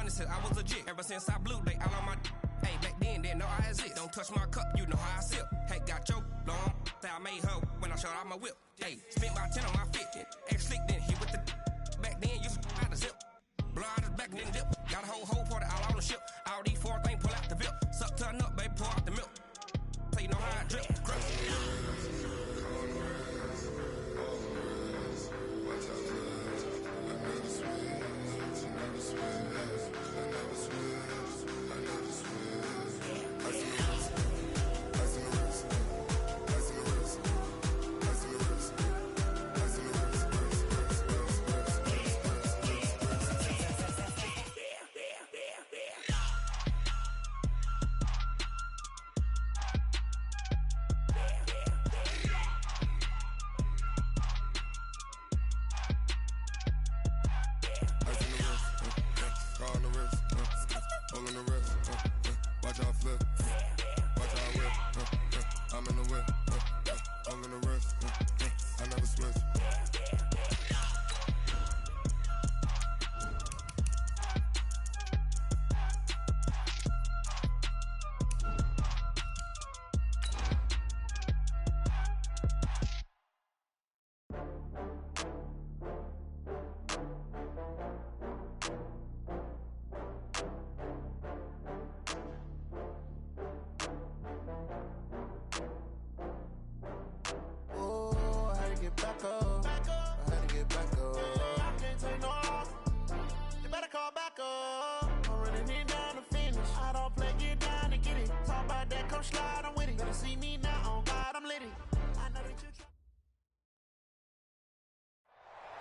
money since I was a jit. Ever since I blew, they all on my hey, back then, didn't know I exist. Don't touch my cup, you know how I sip. Hey, got your long, say I made her when I showed out my whip. Hey, spent about 10 on my fit. Ex-slick, then hit with the back then, used to out the zip. Blow out his back and then dip. Got a whole party all on the ship. All these four things, pull out the VIP. Suck to a nut, baby, pour out the milk. So you know how I drip.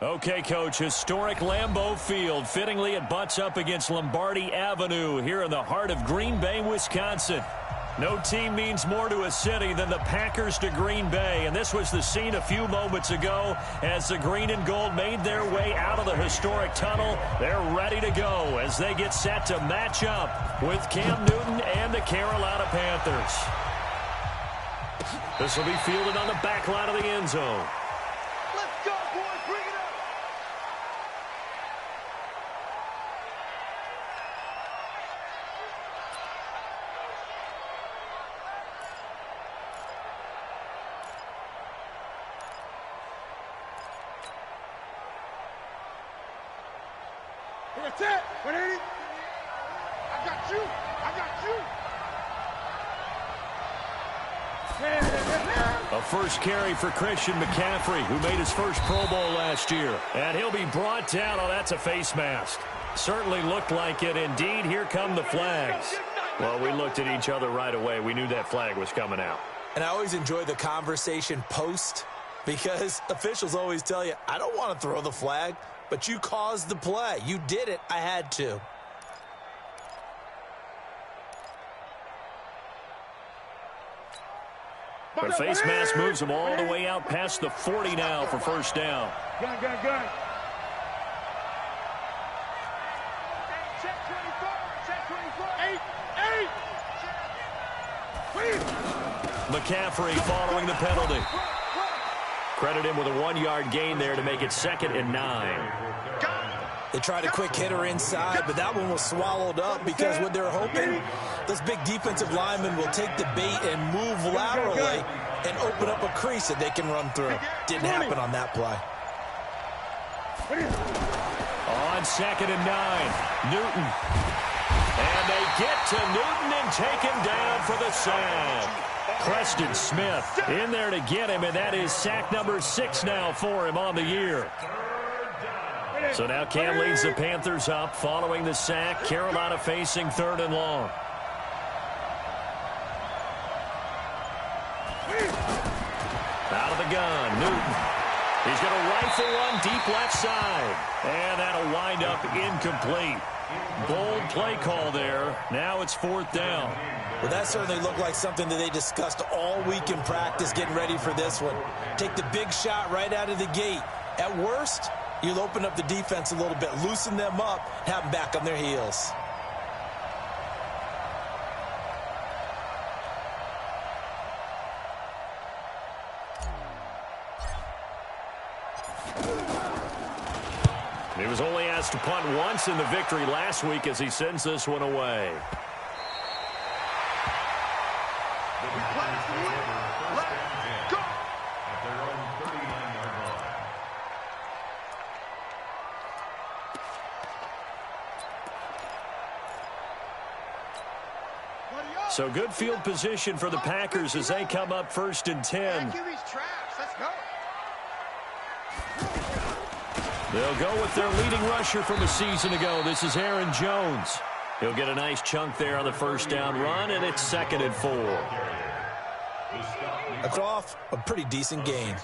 Okay, Coach, historic Lambeau Field. Fittingly, it butts up against Lombardi Avenue here in the heart of Green Bay, Wisconsin. No team means more to a city than the Packers to Green Bay, and this was the scene a few moments ago as the green and gold made their way out of the historic tunnel. They're ready to go as they get set to match up with Cam Newton and the Carolina Panthers. This will be fielded on the back line of the end zone. Let's go, boys. Bring it up. That's it. 180. I got you. I got you. A first carry for Christian McCaffrey, who made his first Pro Bowl last year. And he'll be brought down. Oh, that's a face mask. Certainly looked like it. Indeed, here come the flags. Well, we looked at each other right away. We knew that flag was coming out. And I always enjoy the conversation post because officials always tell you, I don't want to throw the flag, but you caused the play. You did it. I had to. The face mask moves him all the way out past the 40 now for first down. Gun. Check 24. McCaffrey following the penalty. Credit him with a 1-yard gain there to make it 2nd and 9. They tried a quick hitter inside, but that one was swallowed up because what they're hoping, those big defensive linemen will take the bait and move laterally and open up a crease that they can run through. Didn't happen on that play. On 2nd and 9, Newton. And they get to Newton and take him down for the sack. Preston Smith in there to get him, and that is sack number 6 now for him on the year. So now Cam leads the Panthers up following the sack. Carolina facing 3rd and long. Out of the gun, Newton. He's going to rifle one deep left side. And that'll wind up incomplete. Bold play call there. Now it's 4th down. Well, that certainly looked like something that they discussed all week in practice getting ready for this one. Take the big shot right out of the gate. At worst, you'll open up the defense a little bit, loosen them up, have them back on their heels. He was only asked to punt once in the victory last week as he sends this one away. So good field position for the Packers as they come up 1st and 10. They'll go with their leading rusher from a season ago. This is Aaron Jones. He'll get a nice chunk there on the first down run, and it's 2nd and 4. That's off a pretty decent gain.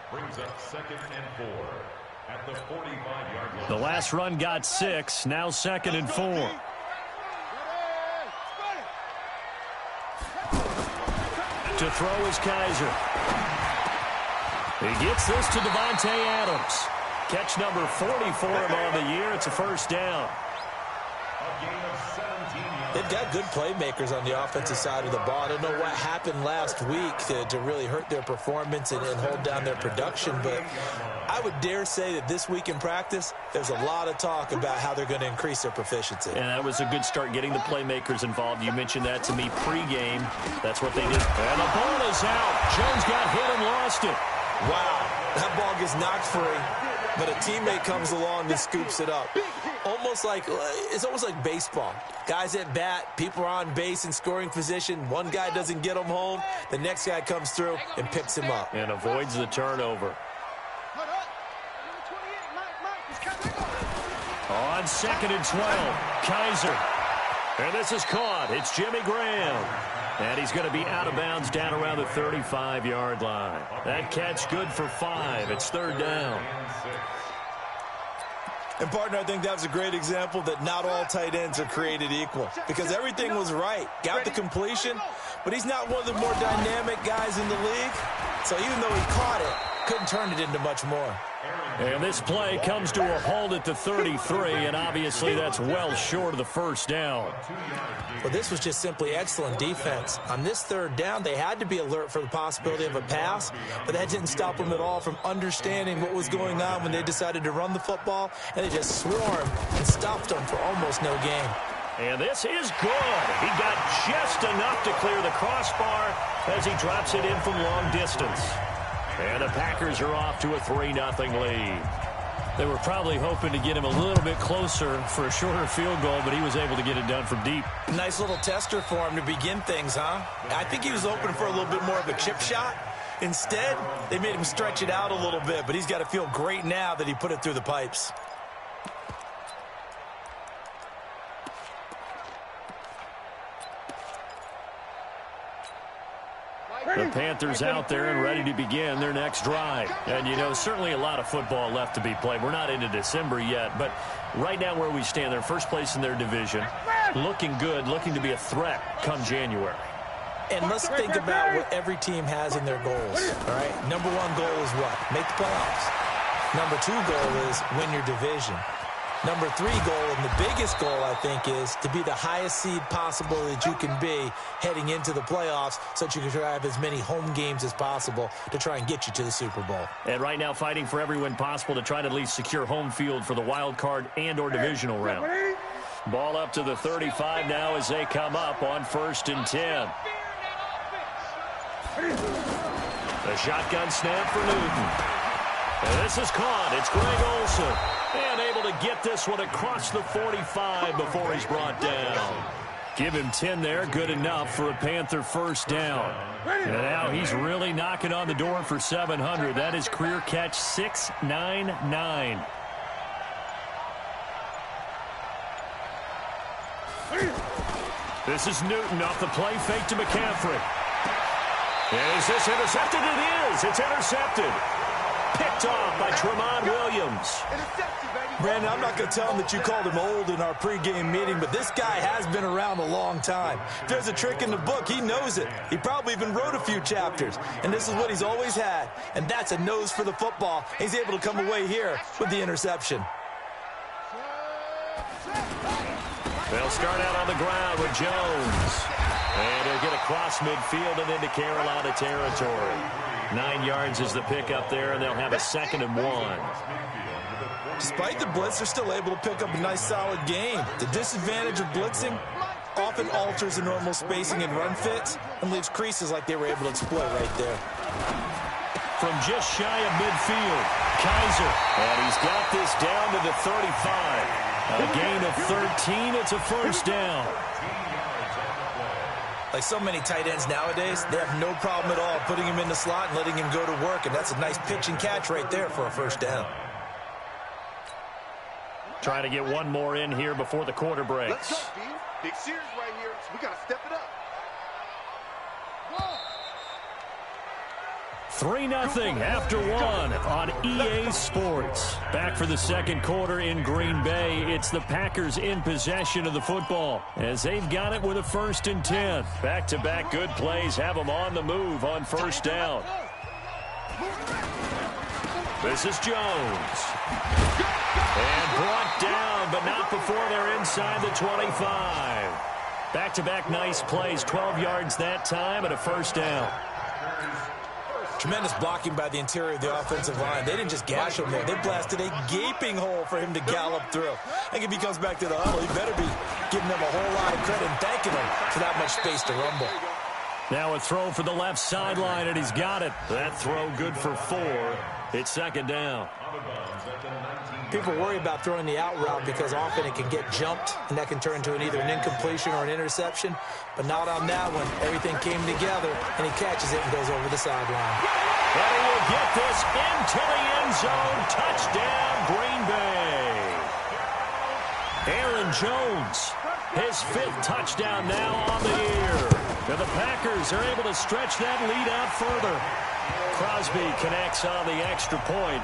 Brings up 2nd and 4 at the 45-yard line. The last run got 6, now 2nd and 4. To throw is Kaiser. He gets this to Devontae Adams. Catch number 40 for him on the year. It's a first down. They've got good playmakers on the offensive side of the ball. I don't know what happened last week to really hurt their performance and hold down their production, but I would dare say that this week in practice, there's a lot of talk about how they're going to increase their proficiency. And that was a good start, getting the playmakers involved. You mentioned that to me pregame. That's what they did. And the ball is out. Jones got hit and lost it. Wow, that ball gets knocked free, but a teammate comes along and scoops it up. It's almost like baseball. Guys at bat, people are on base in scoring position. One guy doesn't get him home. The next guy comes through and picks him up. And avoids the turnover. On 2nd and 12, Kaiser. And this is caught. It's Jimmy Graham. And he's going to be out of bounds down around the 35-yard line. That catch good for 5. It's 3rd down. And, partner, I think that was a great example that not all tight ends are created equal, because everything was right. Got the completion, but he's not one of the more dynamic guys in the league. So even though he caught it, couldn't turn it into much more. And this play comes to a halt at the 33, and obviously that's well short of the first down. Well, this was just simply excellent defense. On this 3rd down, they had to be alert for the possibility of a pass, but that didn't stop them at all from understanding what was going on when they decided to run the football, and they just swarmed and stopped them for almost no gain. And this is good. He got just enough to clear the crossbar as he drops it in from long distance. And the Packers are off to a 3-0 lead. They were probably hoping to get him a little bit closer for a shorter field goal, but he was able to get it done from deep. Nice little tester for him to begin things, huh? I think he was open for a little bit more of a chip shot. Instead, they made him stretch it out a little bit, but he's got to feel great now that he put it through the pipes. The Panthers out there and ready to begin their next drive. And, you know, certainly a lot of football left to be played. We're not into December yet, but right now where we stand, they're first place in their division. Looking good, looking to be a threat come January. And let's think about what every team has in their goals, all right? Number 1 goal is what? Make the playoffs. Number 2 goal is win your division. Number 3 goal, and the biggest goal, I think, is to be the highest seed possible that you can be heading into the playoffs so that you can have as many home games as possible to try and get you to the Super Bowl. And right now fighting for every win possible to try to at least secure home field for the wild card and or divisional round. Ball up to the 35 now as they come up on 1st and 10. The shotgun snap for Newton. And this is caught. It's Greg Olsen. And able to get this one across the 45 before he's brought down. Give him 10 there. Good enough for a Panther first down. And now he's really knocking on the door for 700. That is career catch 699. This is Newton off the play fake to McCaffrey. Is this intercepted? It is. It's intercepted. Picked off by Tremont Williams. Brandon, I'm not going to tell him that you called him old in our pregame meeting, but this guy has been around a long time. If there's a trick in the book, he knows it. He probably even wrote a few chapters, and this is what he's always had, and that's a nose for the football. He's able to come away here with the interception. They'll start out on the ground with Jones. And he'll get across midfield and into Carolina territory. 9 yards is the pickup there, and they'll have a 2nd and 1. Despite the blitz, they're still able to pick up a nice, solid game. The disadvantage of blitzing often alters the normal spacing and run fits and leaves creases like they were able to exploit right there. From just shy of midfield, Kaiser. And he's got this down to the 35. A gain of 13. It's a first down. Like so many tight ends nowadays, they have no problem at all putting him in the slot and letting him go to work, and that's a nice pitch and catch right there for a first down. Trying to get one more in here before the quarter breaks. Let's go, B. Big series right here, so we got to step it up. 3-0 after one on EA Sports. Back for the second quarter in Green Bay. It's the Packers in possession of the football as they've got it with a 1st and 10. Back-to-back good plays have them on the move on first down. This is Jones. And brought down, but not before they're inside the 25. Back-to-back nice plays, 12 yards that time and a first down. Tremendous blocking by the interior of the offensive line. They didn't just gash him there. They blasted a gaping hole for him to gallop through. I think if he comes back to the huddle, he better be giving them a whole lot of credit and thanking them for that much space to rumble. Now a throw for the left sideline, and he's got it. That throw good for 4. It's second down. People worry about throwing the out route because often it can get jumped, and that can turn into either an incompletion or an interception. But not on that one. Everything came together, and he catches it and goes over the sideline. And he will get this into the end zone. Touchdown, Green Bay. Aaron Jones, his 5th touchdown now on the year. Now the Packers are able to stretch that lead out further. Crosby connects on the extra point,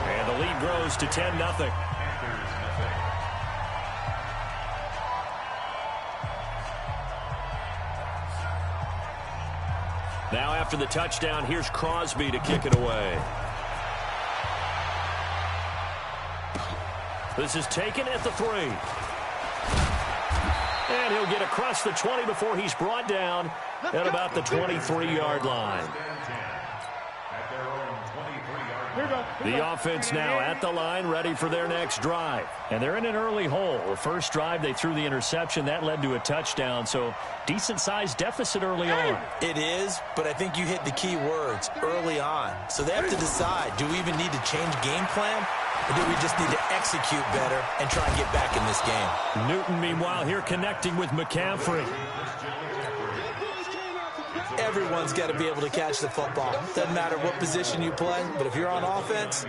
and the lead grows to 10-0. Now after the touchdown, here's Crosby to kick it away. This is taken at the 3. And he'll get across the 20 before he's brought down at about the 23-yard line. The offense now at the line, ready for their next drive. And they're in an early hole. The first drive, they threw the interception. That led to a touchdown, so decent-sized deficit early on. It is, but I think you hit the key words, early on. So they have to decide, do we even need to change game plan? Or do we just need to execute better and try and get back in this game? Newton, meanwhile, here connecting with McCaffrey. Everyone's got to be able to catch the football. Doesn't matter what position you play, but if you're on offense,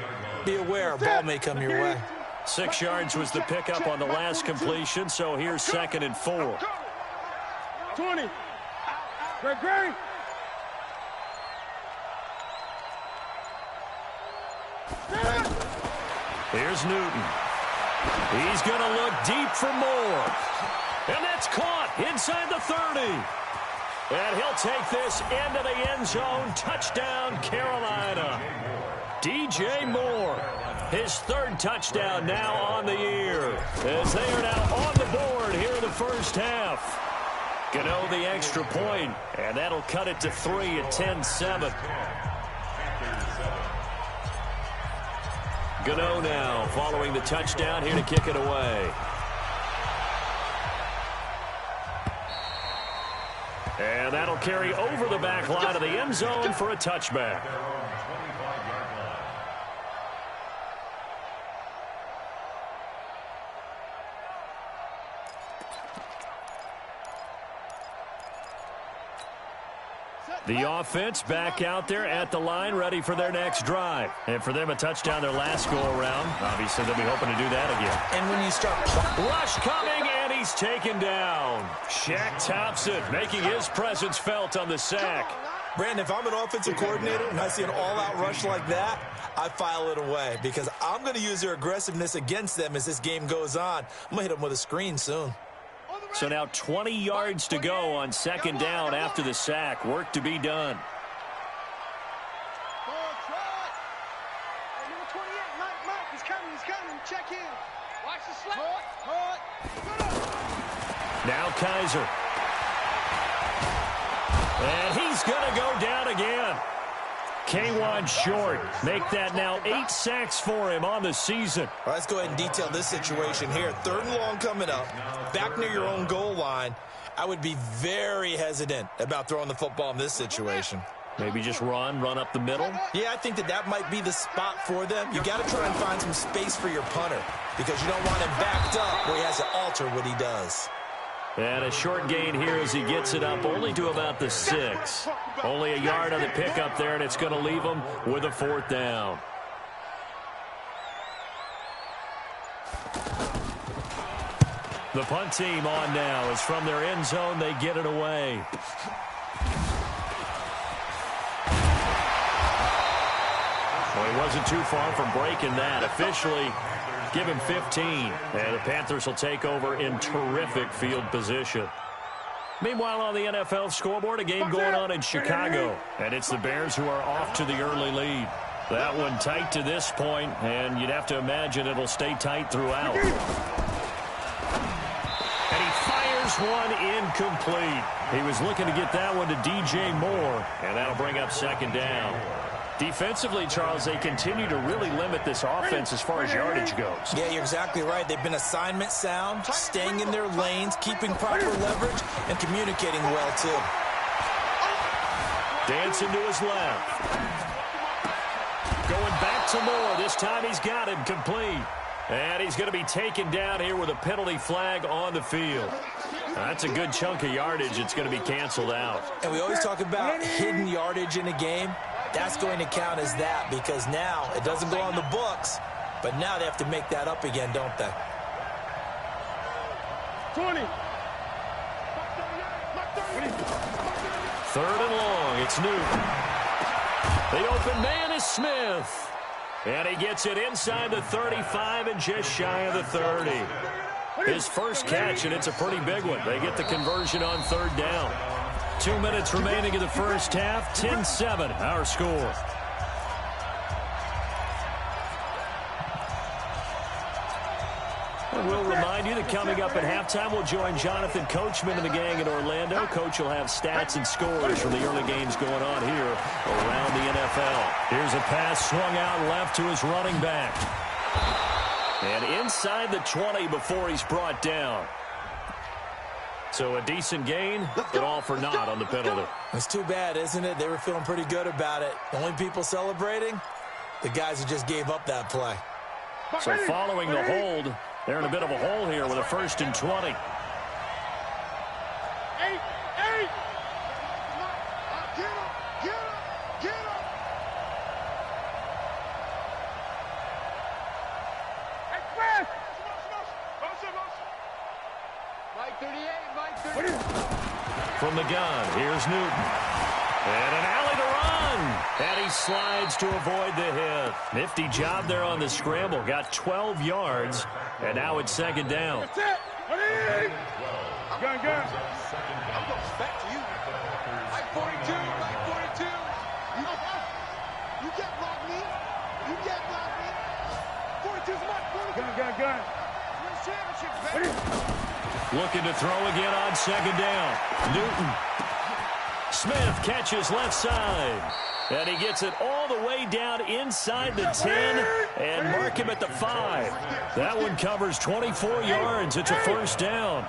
be aware a ball may come your way. 6 yards was the pickup on the last completion, so here's 2nd and 4. 20. Great. Here's Newton. He's going to look deep for more. And that's caught inside the 30. And he'll take this into the end zone. Touchdown, Carolina. DJ Moore, his 3rd touchdown now on the year, as they are now on the board here in the first half. Gano the extra point, and that'll cut it to 3 at 10-7. Gano now following the touchdown here to kick it away. And that'll carry over the back line of the end zone for a touchback. The offense back out there at the line, ready for their next drive. And for them, a touchdown their last go-around. Obviously, they'll be hoping to do that again. And when you start... Rush coming, and he's taken down. Shaq Thompson making his presence felt on the sack. Brandon, if I'm an offensive coordinator and I see an all-out rush like that, I file it away because I'm going to use their aggressiveness against them as this game goes on. I'm going to hit them with a screen soon. So now 20 yards to go on 2nd down after the sack. Work to be done. Now Kaiser. And he's going to go down again. K1 short. Make that now 8 sacks for him on the season. All right, let's go ahead and detail this situation here. 3rd and long coming up, back near your own goal line. I would be very hesitant about throwing the football in this situation. Maybe just run up the middle? Yeah, I think that might be the spot for them. You got to try and find some space for your punter because you don't want him backed up where he has to alter what he does. And a short gain here as he gets it up only to about the 6. Only a yard on the pickup there, and it's going to leave him with a 4th down. The punt team on now as from their end zone they get it away. Well, he wasn't too far from breaking that. Officially, give him 15. And the Panthers will take over in terrific field position. Meanwhile, on the NFL scoreboard, a game going on in Chicago. And it's the Bears who are off to the early lead. That one tight to this point, and you'd have to imagine it'll stay tight throughout. And he fires one incomplete. He was looking to get that one to DJ Moore, and that'll bring up 2nd down. Defensively, Charles, they continue to really limit this offense as far as yardage goes. Yeah, you're exactly right. They've been assignment sound, staying in their lanes, keeping proper leverage, and communicating well, too. Dancing to his left. Going back to Moore. This time he's got him complete. And he's going to be taken down here with a penalty flag on the field. That's a good chunk of yardage. It's going to be canceled out. And we always talk about hidden yardage in a game. That's going to count as that because now it doesn't go on the books, but now they have to make that up again, don't they? 20. 3rd and long. It's Newton. The open man is Smith. And he gets it inside the 35 and just shy of the 30. His first catch, and it's a pretty big one. They get the conversion on 3rd down. 2 minutes remaining in the first half. 10-7, our score. And we'll remind you that coming up at halftime, we'll join Jonathan Coachman and the gang in Orlando. Coach will have stats and scores from the early games going on here around the NFL. Here's a pass swung out left to his running back. And inside the 20 before he's brought down. So a decent gain, but all for naught on the penalty. It's too bad, isn't it? They were feeling pretty good about it. The only people celebrating, the guys who just gave up that play. So following the hold, they're in a bit of a hole here with a 1st and 20. 8. Get him. Hey, fast. Mike 38. From the gun, here's Newton. And an alley to run. And he slides to avoid the hit. Nifty job there on the scramble. Got 12 yards. And now it's 2nd down. That's it. Gun. I'm going back to you. Mike 42. You can't block me. 42's Mike. Gun. Looking to throw again on 2nd down. Newton. Smith catches left side. And he gets it all the way down inside the 10 and mark him at the 5. That one covers 24 yards. It's a 1st down.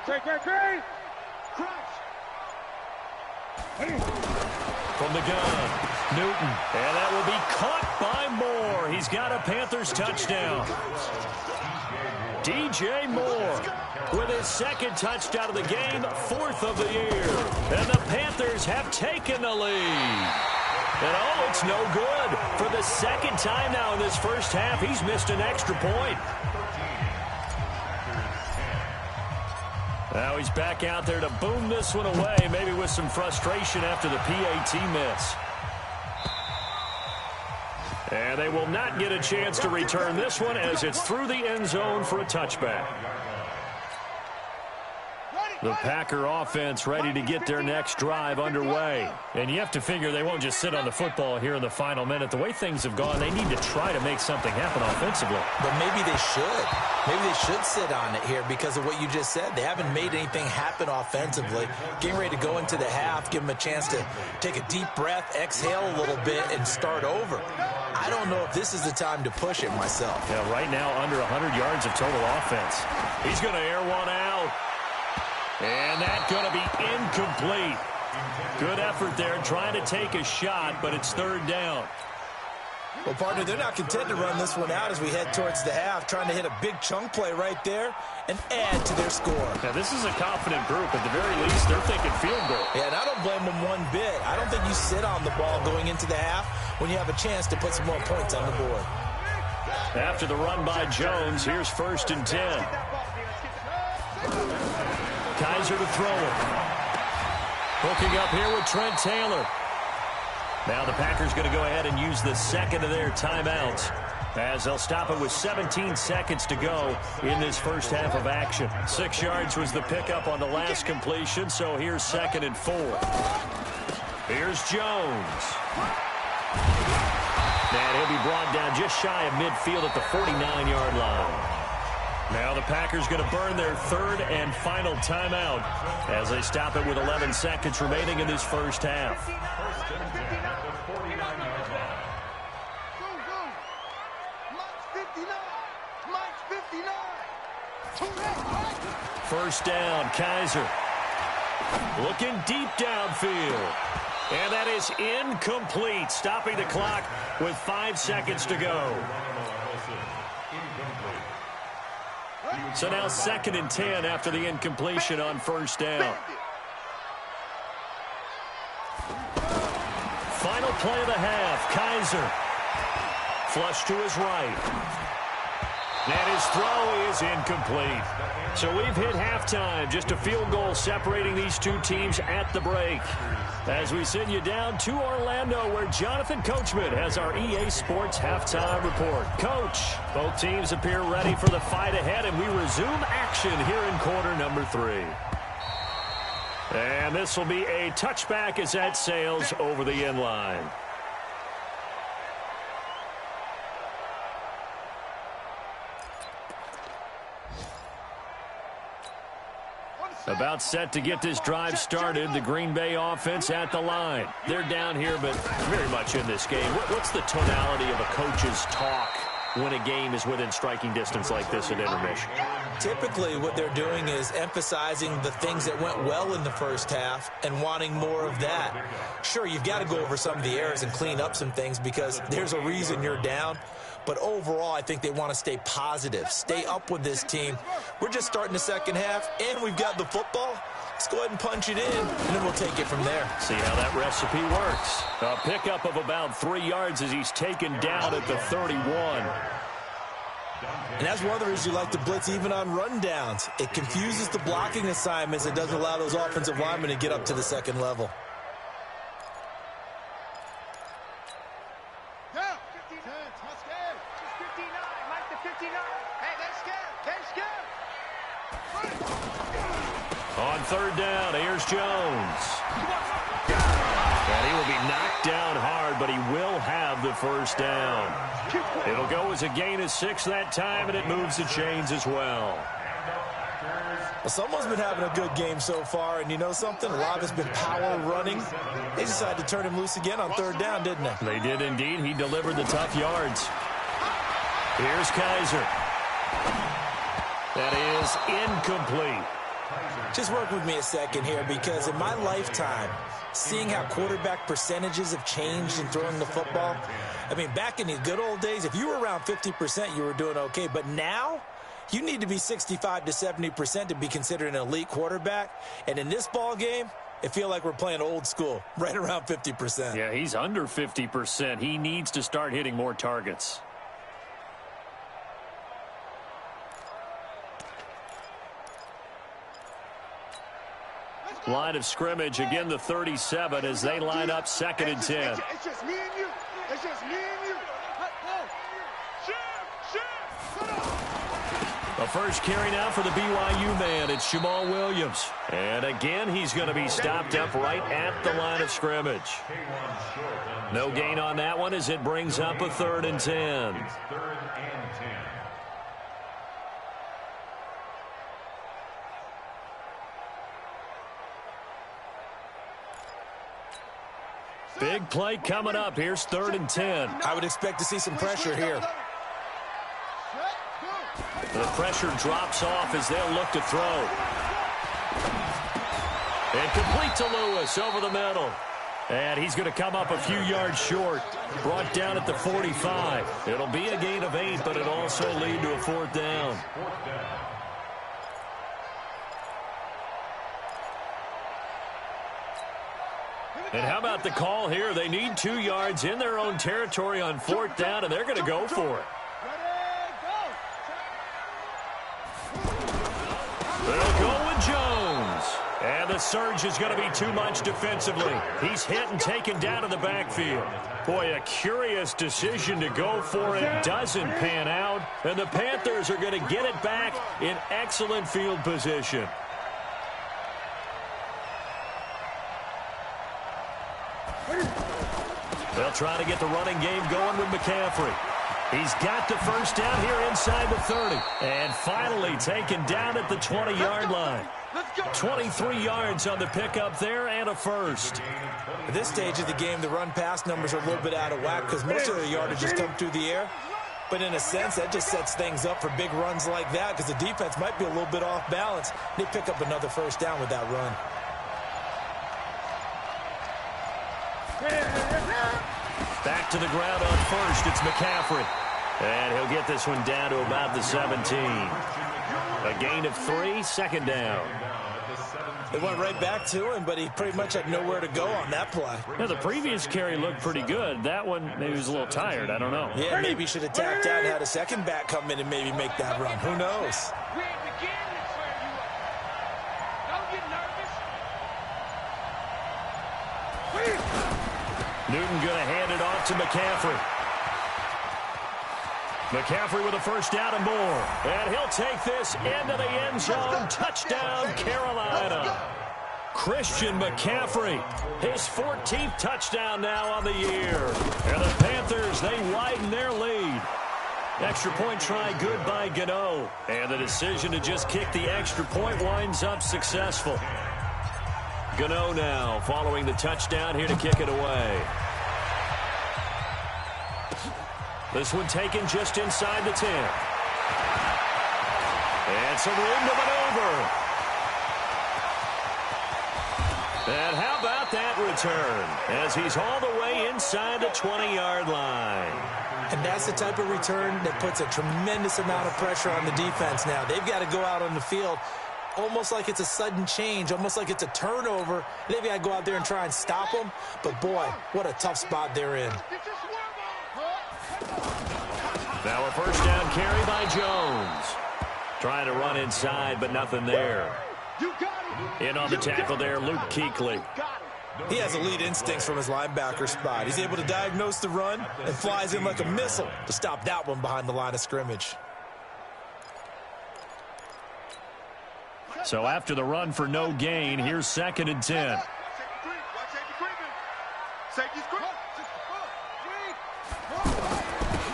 Great. From the gun, Newton. And that will be caught by Moore. He's got a Panthers touchdown. DJ Moore with his 2nd touchdown of the game, 4th of the year. And the Panthers have taken the lead. And oh, it's no good. For the 2nd time now in this first half, he's missed an extra point. Now he's back out there to boom this one away, maybe with some frustration after the PAT miss. And they will not get a chance to return this one as it's through the end zone for a touchback. Ready? The Packer offense ready to get their next drive underway. And you have to figure they won't just sit on the football here in the final minute. The way things have gone, they need to try to make something happen offensively. But maybe they should. Maybe they should sit on it here because of what you just said. They haven't made anything happen offensively. Getting ready to go into the half, give them a chance to take a deep breath, exhale a little bit, and start over. I don't know if this is the time to push it myself. Yeah, right now under 100 yards of total offense. He's going to air one out. And that's going to be incomplete. Good effort there trying to take a shot, but it's third down. Well, partner, they're not content to run this one out as we head towards the half, trying to hit a big chunk play right there and add to their score. Now, this is a confident group. At the very least, they're thinking field goal. Yeah, and I don't blame them one bit. I don't think you sit on the ball going into the half when you have a chance to put some more points on the board. After the run by Jones, here's 1st and 10. Kaiser to throw it. Hooking up here with Trent Taylor. Now the Packers going to go ahead and use the second of their timeouts as they'll stop it with 17 seconds to go in this first half of action. 6 yards was the pickup on the last completion, so here's 2nd and 4. Here's Jones. And he'll be brought down just shy of midfield at the 49-yard line. Now the Packers going to burn their 3rd and final timeout as they stop it with 11 seconds remaining in this first half. First down, Kaiser. Looking deep downfield. And that is incomplete, stopping the clock with 5 seconds to go. So now 2nd and 10 after the incompletion on first down. Final play of the half, Kaiser. Flush to his right. And his throw is incomplete. So we've hit halftime. Just a field goal separating these two teams at the break. As we send you down to Orlando, where Jonathan Coachman has our EA Sports halftime report. Coach, both teams appear ready for the fight ahead, and we resume action here in quarter number 3. And this will be a touchback as that sails over the end line. About set to get this drive started. The Green Bay offense at the line. They're down here, but very much in this game. What's the tonality of a coach's talk when a game is within striking distance like this at intermission? Typically, what they're doing is emphasizing the things that went well in the first half and wanting more of that. Sure, you've got to go over some of the errors and clean up some things because there's a reason you're down. But overall, I think they want to stay positive, stay up with this team. We're just starting the second half, and we've got the football. Let's go ahead and punch it in, and then we'll take it from there. See how that recipe works. A pickup of about 3 yards as he's taken down at the 31. And that's one of the reasons you like to blitz even on rundowns. It confuses the blocking assignments. It doesn't allow those offensive linemen to get up to the second level. On third down, here's Jones. And he will be knocked down hard, but he will have the first down. It'll go as a gain of 6 that time, and it moves the chains as well. Well, someone's been having a good game so far, and you know something? A lot of it's been power running. They decided to turn him loose again on third down, didn't they? They did indeed. He delivered the tough yards. Here's Kaiser. That is incomplete. Just work with me a second here, because in my lifetime, seeing how quarterback percentages have changed in throwing the football, I mean, back in the good old days, if you were around 50%, you were doing okay. But now, you need to be 65 to 70% to be considered an elite quarterback. And in this ball game, it feels like we're playing old school, right around 50%. Yeah, he's under 50%. He needs to start hitting more targets. Line of scrimmage, again the 37 as they line up 2nd and 10. It's just me and you. It's just me and you. A first carry now for the BYU man. It's Jamal Williams. And again, he's going to be stopped up right at the line of scrimmage. No gain on that one as it brings up a 3rd and 10. It's 3rd and 10. Big play coming up. Here's 3rd and 10. I would expect to see some pressure here. The pressure drops off as they'll look to throw. And complete to Lewis over the middle. And he's going to come up a few yards short. Brought down at the 45. It'll be a gain of 8, but it'll also lead to a 4th down. And how about the call here? They need 2 yards in their own territory on 4th down, and they're going to go for it. They'll go with Jones. And the surge is going to be too much defensively. He's hit and taken down in the backfield. Boy, a curious decision to go for it. Doesn't pan out. And the Panthers are going to get it back in excellent field position. They'll try to get the running game going with McCaffrey. He's got the first down here inside the 30. And finally taken down at the 20-yard line. 23 yards on the pickup there and a first. At this stage of the game, the run-pass numbers are a little bit out of whack because most of the yardage has come through the air. But in a sense, that just sets things up for big runs like that because the defense might be a little bit off balance. They pick up another first down with that run. Back to the ground on first. It's McCaffrey. And he'll get this one down to about the 17. A gain of 3, 2nd down. They went right back to him, but he pretty much had nowhere to go on that play. Yeah, the previous carry looked pretty good. That one, maybe he was a little tired. I don't know. Yeah, maybe he should have tapped out and had a second back come in and maybe make that run. Who knows? Newton going to hand it off to McCaffrey. McCaffrey with a first down and more. And he'll take this into the end zone. Touchdown, Carolina. Christian McCaffrey, his 14th touchdown now on the year. And the Panthers, they widen their lead. Extra point try good by Gano. And the decision to just kick the extra point winds up successful. Gano now following the touchdown here to kick it away. This one taken just inside the 10. And some room to maneuver. And how about that return as he's all the way inside the 20-yard line. And that's the type of return that puts a tremendous amount of pressure on the defense now. They've got to go out on the field almost like it's a sudden change, almost like it's a turnover. They've got to go out there and try and stop them. But, boy, what a tough spot they're in. Now a first down carry by Jones. Trying to run inside, but nothing there. In on the tackle there, Luke Kuechly. He has elite instincts from his linebacker spot. He's able to diagnose the run and flies in like a missile to stop that one behind the line of scrimmage. So after the run for no gain, here's 2nd and 10.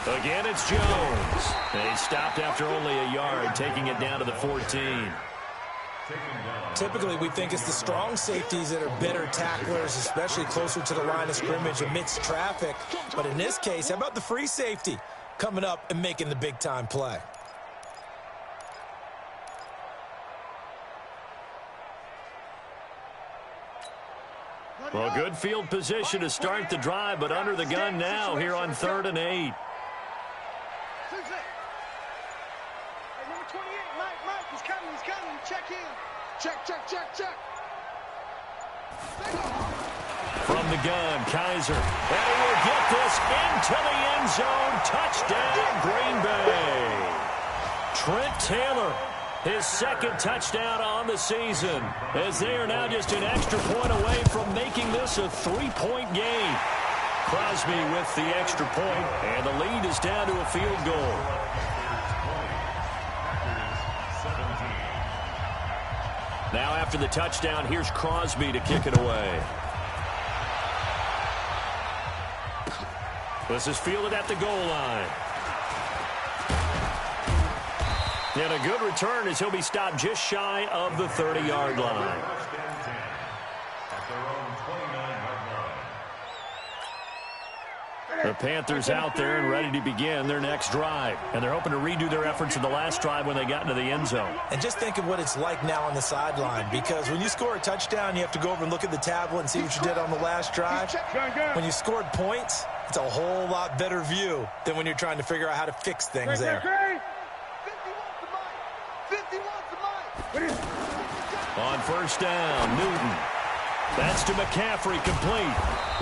Again, it's Jones. They stopped after only a yard, taking it down to the 14. Typically, we think it's the strong safeties that are better tacklers, especially closer to the line of scrimmage amidst traffic. But in this case, how about the free safety coming up and making the big-time play? Well, good field position to start the drive, but under the gun now here on 3rd and 8. Number 28, Mike, he's coming. Check in. Check. From the gun, Kaiser. And he will get this into the end zone. Touchdown, Green Bay. Trent Taylor, his 2nd touchdown on the season, as they are now just an extra point away from making this a 3-point game. Crosby with the extra point, and the lead is down to a field goal. Now after the touchdown, here's Crosby to kick it away. This is fielded at the goal line. And a good return as he'll be stopped just shy of the 30-yard line. The Panthers out there and ready to begin their next drive. And they're hoping to redo their efforts in the last drive when they got into the end zone. And just think of what it's like now on the sideline, because when you score a touchdown, you have to go over and look at the tablet and see what you did on the last drive. When you scored points, it's a whole lot better view than when you're trying to figure out how to fix things there. On first down, Newton. That's to McCaffrey, complete.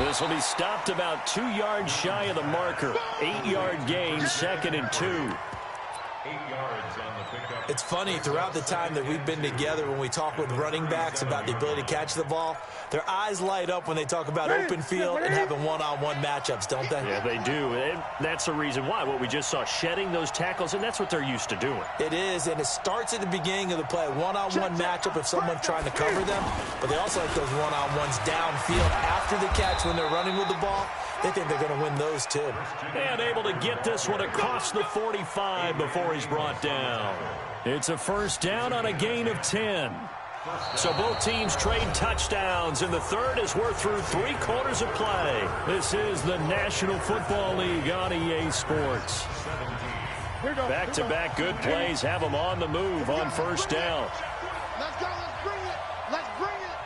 This will be stopped about 2 yards shy of the marker. 8-yard gain, 2nd and 2. 8 yards on the pickup. It's funny, throughout the time that we've been together, when we talk with running backs about the ability to catch the ball, their eyes light up when they talk about open field and having one-on-one matchups, don't they? Yeah, they do. And that's the reason why. What we just saw, shedding those tackles, and that's what they're used to doing. It is, and it starts at the beginning of the play. One-on-one matchup if someone's trying to cover them, but they also like those one-on-ones downfield after the catch when they're running with the ball. They think they're going to win those, too. And able to get this one across the 45 before he's brought down. It's a first down on a gain of 10. So both teams trade touchdowns, and the third as we're through 3 quarters of play. This is the National Football League on EA Sports. Back-to-back good plays have them on the move on first down. Let's go. Let's bring it. Let's bring it.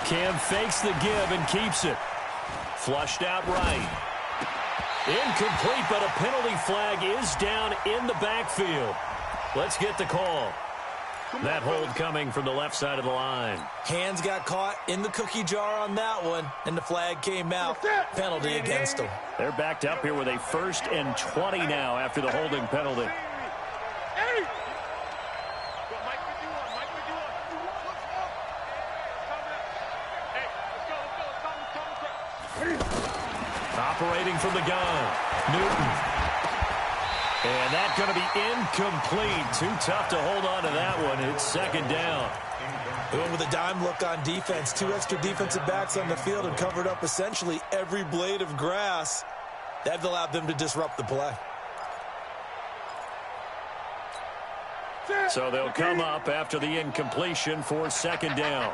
Cam fakes the give and keeps it. Flushed out right. Incomplete, but a penalty flag is down in the backfield. Let's get the call. That hold coming from the left side of the line. Hands got caught in the cookie jar on that one, and the flag came out. Penalty against them. They're backed up here with a 1st and 20 now after the holding penalty. Operating from the gun, Newton. And that's going to be incomplete. Too tough to hold on to that one. It's 2nd down. They went with a dime look on defense. 2 extra defensive backs on the field and covered up essentially every blade of grass. That allowed them to disrupt the play. So they'll come up after the incompletion for 2nd down.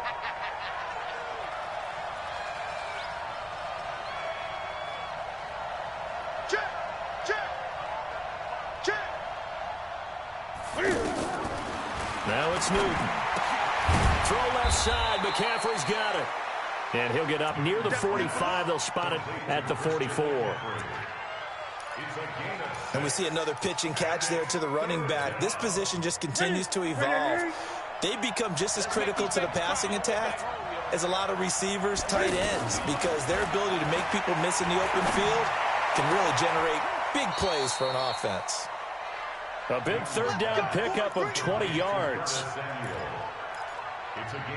Now it's Newton. Throw left side. McCaffrey's got it. And he'll get up near the 45. They'll spot it at the 44. And we see another pitch and catch there to the running back. This position just continues to evolve. They become just as critical to the passing attack as a lot of receivers, tight ends, because their ability to make people miss in the open field can really generate big plays for an offense. A big 3rd down pickup of 20 yards.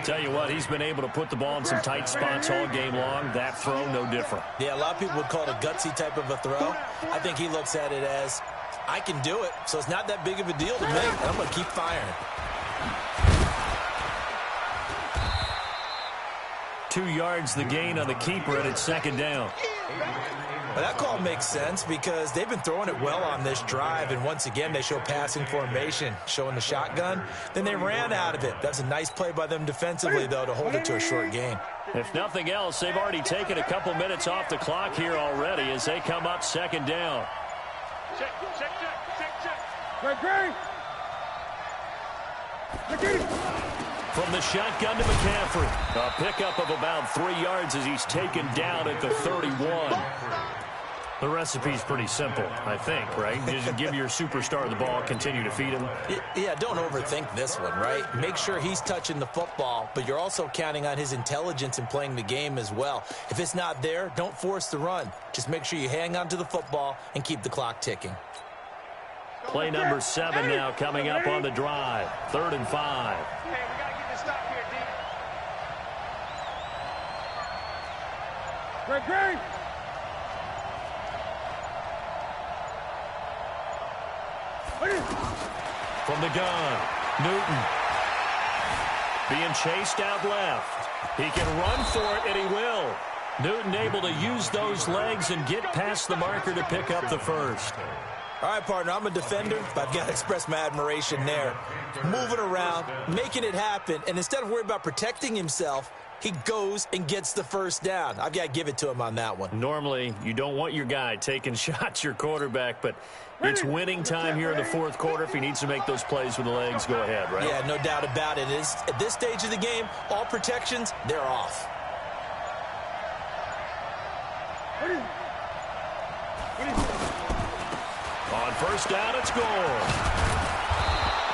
Tell you what, he's been able to put the ball in some tight spots all game long. That throw, no different. Yeah, a lot of people would call it a gutsy type of a throw. I think he looks at it as, I can do it, so it's not that big of a deal to me, and I'm going to keep firing. 2 yards the gain on the keeper, and it's 2nd down. Well, that call makes sense because they've been throwing it well on this drive, and once again they show passing formation, showing the shotgun. Then they ran out of it. That's a nice play by them defensively, though, to hold it to a short gain. If nothing else, they've already taken a couple minutes off the clock here already as they come up 2nd down. Check. Great. From the shotgun to McCaffrey. A pickup of about 3 yards as he's taken down at the 31. The recipe's pretty simple, I think, right? Just give your superstar the ball, continue to feed him. Yeah, don't overthink this one, right? Make sure he's touching the football, but you're also counting on his intelligence in playing the game as well. If it's not there, don't force the run. Just make sure you hang on to the football and keep the clock ticking. Play number 7 now coming up on the drive. 3rd and 5. Hey, we got to get this stop here, D. Great. from the gun. Newton being chased out left. He can run for it, and he will. Newton able to use those legs and get past the marker to pick up the first. All right, partner, I'm a defender, but I've got to express my admiration there. Moving around, making it happen, and instead of worrying about protecting himself, he goes and gets the first down. I've got to give it to him on that one. Normally, you don't want your guy taking shots, your quarterback, but it's winning time here in the fourth quarter. If he needs to make those plays with the legs, go ahead, right? Yeah, no doubt about it. At this stage of the game, all protections, they're off. On first down, it's goal.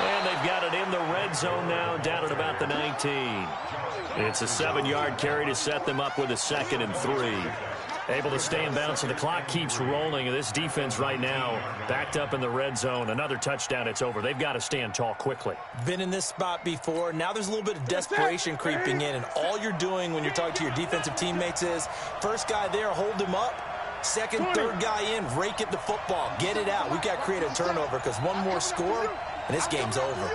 And they've got it in the red zone now, down at about the 19. It's a 7-yard carry to set them up with a 2nd and 3. Able to stay in bounds, and the clock keeps rolling. And this defense right now backed up in the red zone. Another touchdown, it's over. They've got to stand tall quickly. Been in this spot before. Now there's a little bit of desperation creeping in, and all you're doing when you're talking to your defensive teammates is, first guy there, hold him up. Second, third guy in, rake at the football. Get it out. We've got to create a turnover because one more score, and this game's over.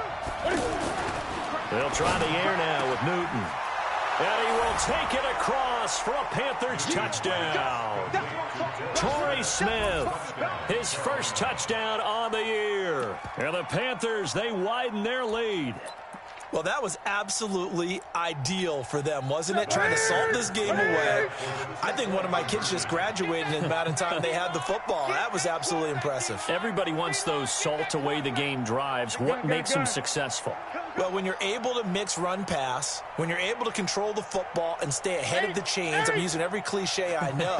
They'll try the air now with Newton. And he will take it across for a Panthers touchdown. Torrey Smith, his first touchdown on the year. And the Panthers, they widen their lead. Well, that was absolutely ideal for them, wasn't it? Trying to salt this game away. I think one of my kids just graduated in the amount of time they had the football. That was absolutely impressive. Everybody wants those salt away the game drives. What makes them successful? Well, when you're able to mix run-pass, when you're able to control the football and stay ahead of the chains, I'm using every cliche I know,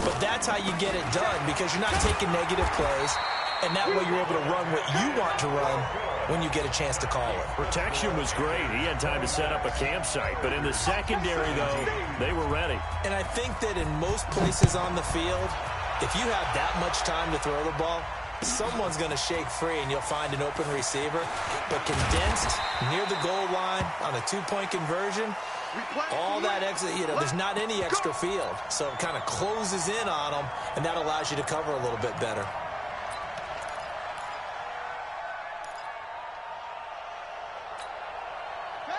but that's how you get it done because you're not taking negative plays, and that way you're able to run what you want to run when you get a chance to call it. Protection was great. He had time to set up a campsite, but in the secondary, though, they were ready. And I think that in most places on the field, if you have that much time to throw the ball, someone's going to shake free and you'll find an open receiver. But condensed near the goal line on a 2-point conversion, all that extra, there's not any extra field. So it kind of closes in on them, and that allows you to cover a little bit better.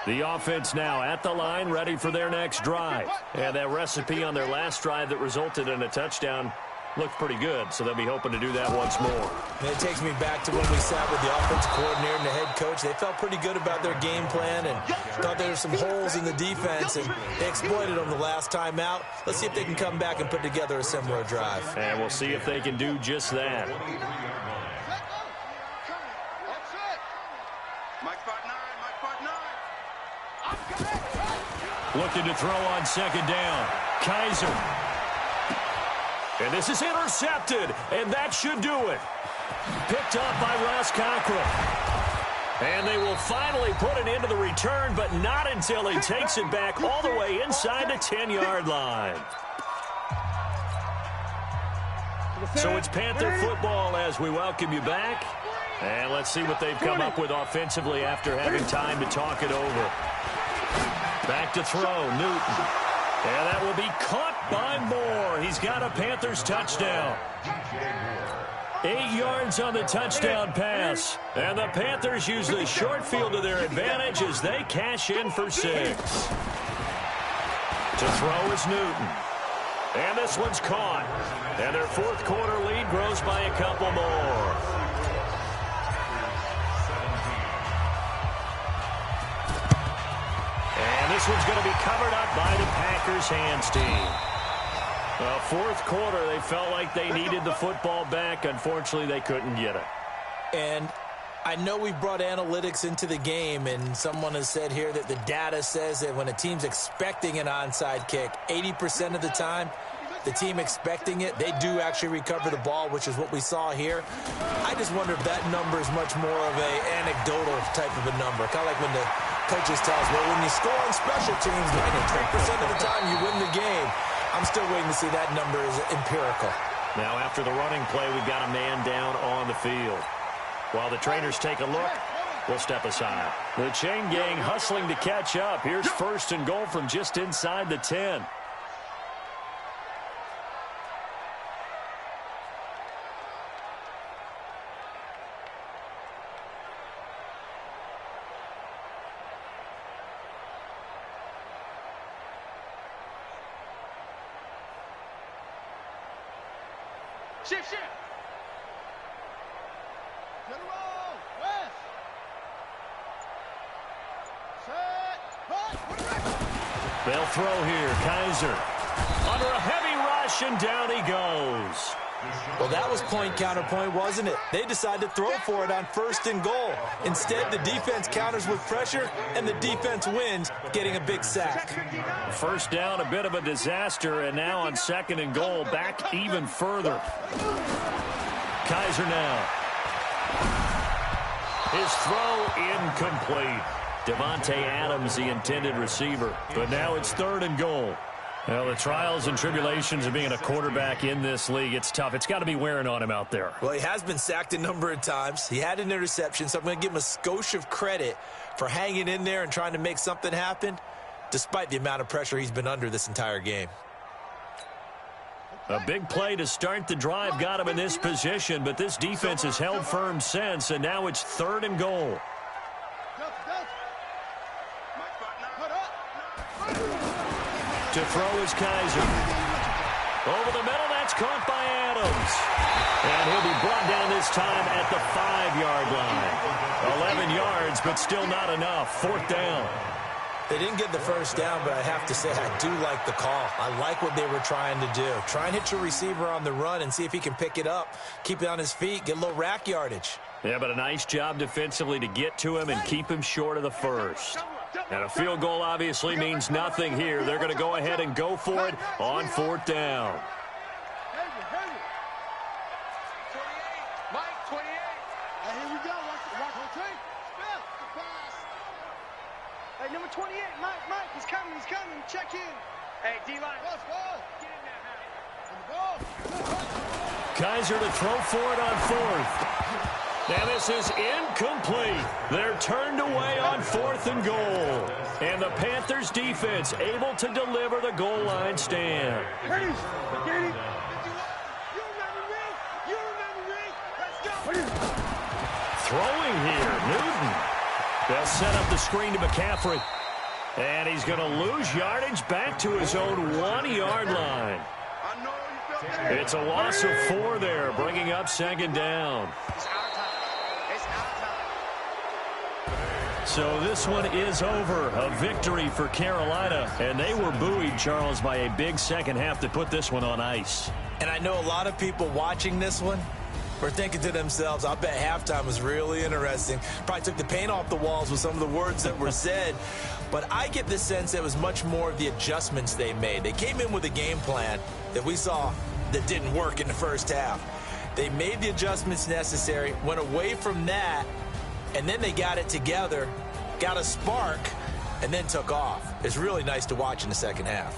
The offense now at the line, ready for their next drive. And that recipe on their last drive that resulted in a touchdown looked pretty good, so they'll be hoping to do that once more. And it takes me back to when we sat with the offensive coordinator and the head coach. They felt pretty good about their game plan and thought there were some holes in the defense, and they exploited them the last time out. Let's see if they can come back and put together a similar drive. And we'll see if they can do just that. Looking to throw on second down. Kaiser. And this is intercepted, and that should do it. Picked up by Ross Cockrell. And they will finally put it into the return, but not until he takes it back all the way inside the 10-yard line. So it's Panther football as we welcome you back. And let's see what they've come up with offensively after having time to talk it over. Back to throw, Newton. And that will be caught by Moore. He's got a Panthers touchdown. 8 yards on the touchdown pass. And the Panthers use the short field to their advantage as they cash in for 6. To throw is Newton. And this one's caught. And their fourth quarter lead grows by a couple more. And this one's going to be covered up by the Packers hands team. Well, fourth quarter, they felt like they needed the football back. Unfortunately, they couldn't get it. And I know we've brought analytics into the game, and someone has said here that the data says that when a team's expecting an onside kick, 80% of the time, the team expecting it, they do actually recover the ball, which is what we saw here. I just wonder if that number is much more of an anecdotal type of a number. Kind of like when the coaches tell us, well, when you score on special teams, 93% of the time you win the game. I'm still waiting to see that number is empirical. Now, after the running play, we've got a man down on the field. While the trainers take a look, we'll step aside. The chain gang hustling to catch up. Here's first and goal from just inside the 10. Shift. Get a roll. West. Set. Hut. They'll throw here. Kaiser under a heavy rush, and down he goes. Well, that was point counterpoint, wasn't it? They decided to throw for it on 1st and goal. Instead, the defense counters with pressure, and the defense wins, getting a big sack. First down, a bit of a disaster, and now on 2nd and goal, back even further. Kaiser now. His throw incomplete. Devontae Adams, the intended receiver. But now it's 3rd and goal. Well, the trials and tribulations of being a quarterback in this league, it's tough. It's got to be wearing on him out there. Well, he has been sacked a number of times. He had an interception, so I'm going to give him a skosh of credit for hanging in there and trying to make something happen, despite the amount of pressure he's been under this entire game. A big play to start the drive got him in this position, but this defense has held firm since, and now it's 3rd and goal. To throw is Kaiser. Over the middle, that's caught by Adams. And he'll be brought down this time at the 5-yard line. 11 yards, but still not enough. 4th down. They didn't get the first down, but I have to say I do like the call. I like what they were trying to do. Try and hit your receiver on the run and see if he can pick it up, keep it on his feet, get a little rack yardage. Yeah, but a nice job defensively to get to him and keep him short of the first. And a field goal obviously means nothing here. They're going to go ahead and go for it on 4th down. Mike, 28. Hey, here we go. Watch the tape. Pass. Hey, number 28, Mike, he's coming. Check in. Hey, D-line. Get in there, Kaiser to throw for it on 4th. And this is incomplete. They're turned away on 4th and goal. And the Panthers defense able to deliver the goal line stand. You remember me? Let's go. Throwing here, Newton. They'll set up the screen to McCaffrey. And he's going to lose yardage back to his own 1-yard line. It's a loss of 4 there, bringing up 2nd down. So this one is over. A victory for Carolina. And they were buoyed, Charles, by a big second half to put this one on ice. And I know a lot of people watching this one were thinking to themselves, I bet halftime was really interesting. Probably took the paint off the walls with some of the words that were said. But I get the sense it was much more of the adjustments they made. They came in with a game plan that we saw that didn't work in the first half. They made the adjustments necessary, went away from that, and then they got it together, got a spark, and then took off. It's really nice to watch in the second half.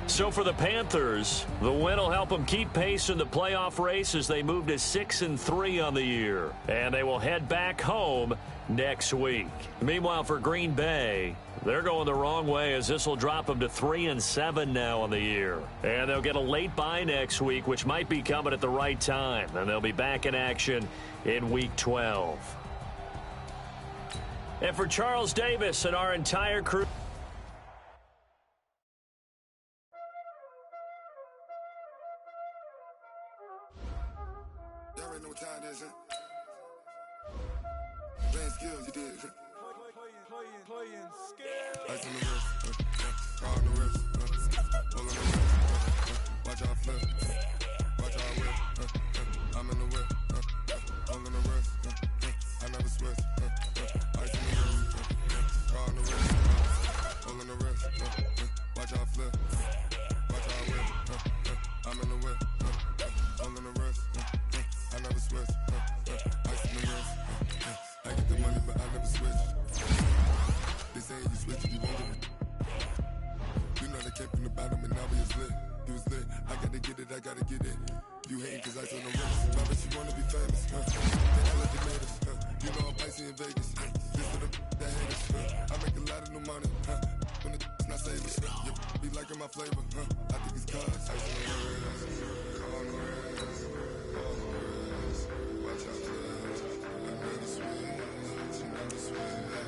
So for the Panthers, the win will help them keep pace in the playoff race as they move to 6-3 on the year. And they will head back home next week. Meanwhile, for Green Bay, they're going the wrong way as this will drop them to 3-7 now on the year. And they'll get a late bye next week, which might be coming at the right time. And they'll be back in action in Week 12. And for Charles Davis and our entire crew, Y'all already know what time it is, huh? Playing skills, you did. Playing skills. Ice on the wrist, car on the wrist, pull on the wrist, watch out flip, watch out whip, I'm in the whip, all on the wrist, I never switch, ice on the wrist, car on the wrist, pull on the wrist, watch out flip, watch out whip, I'm in the whip, all on the wrist, I never switch, ice on the wrist, I get the money but I never switch. They say you switch it, you won't get it. You know they came from the bottom and now we is lit. You was lit, I gotta get it, I gotta get it. You hating cause ice on the wrist. My bitch, you wanna be famous, huh? They all the tomatoes, huh? You know I'm icy in Vegas, This for the that haters, I make a lot of new money, When the not saving, you be liking my flavor, I think it's cause ice on the wrist, on the wrist, on the wrist. Watch out, I never switch, you never switch.